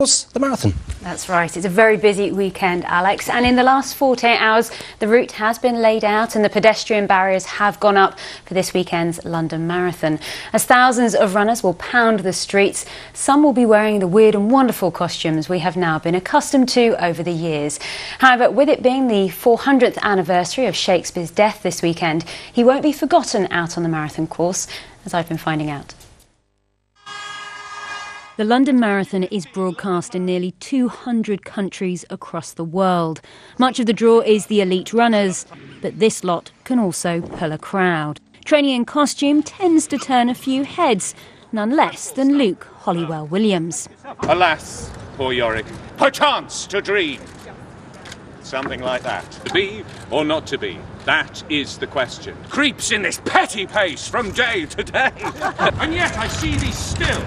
The marathon. That's right. It's a very busy weekend, Alex. And in the last 48 hours, the route has been laid out and the pedestrian barriers have gone up for this weekend's London Marathon. As thousands of runners will pound the streets, some will be wearing the weird and wonderful costumes we have now been accustomed to over the years. However, with it being the 400th anniversary of Shakespeare's death this weekend, he won't be forgotten out on the marathon course, as I've been finding out. The London Marathon is broadcast in nearly 200 countries across the world. Much of the draw is the elite runners, but this lot can also pull a crowd. Training in costume tends to turn a few heads, none less than Luke Hollywell Williams. Alas, poor Yorick, perchance to dream. Something like that. To be or not to be? That is the question. Creeps in this petty pace from day to day. And yet I see thee still.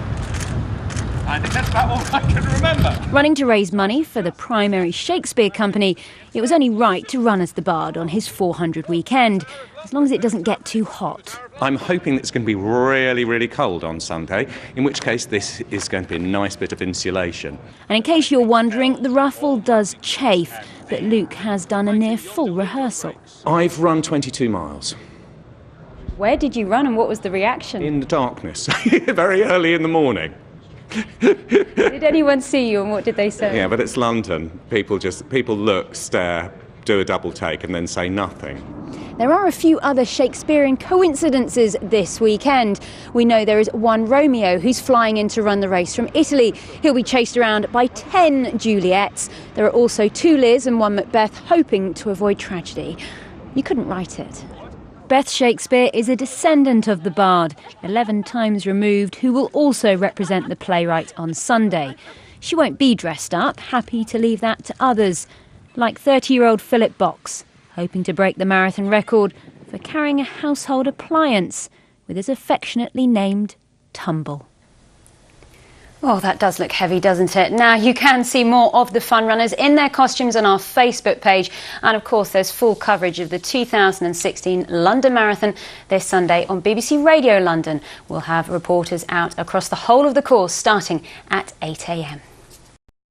I think that's about all I can remember. Running to raise money for the primary Shakespeare Company, it was only right to run as the Bard on his 400 weekend, as long as it doesn't get too hot. I'm hoping it's going to be really, really cold on Sunday, in which case this is going to be a nice bit of insulation. And in case you're wondering, the ruffle does chafe, but Luke has done a near full rehearsal. I've run 22 miles. Where did you run and what was the reaction? In the darkness, very early in the morning. Did anyone see you and what did they say? Yeah, but it's London. People look, stare, do a double take and then say nothing. There are a few other Shakespearean coincidences this weekend. We know there is one Romeo who's flying in to run the race from Italy. He'll be chased around by 10 Juliets. There are also 2 Lears and 1 Macbeth hoping to avoid tragedy. You couldn't write it. Beth Shakespeare is a descendant of the Bard, 11 times removed, who will also represent the playwright on Sunday. She won't be dressed up, happy to leave that to others, like 30-year-old Philip Box, hoping to break the marathon record for carrying a household appliance with his affectionately named Tumble. Oh, that does look heavy, doesn't it? Now, you can see more of the fun runners in their costumes on our Facebook page. And, of course, there's full coverage of the 2016 London Marathon this Sunday on BBC Radio London. We'll have reporters out across the whole of the course starting at 8 a.m.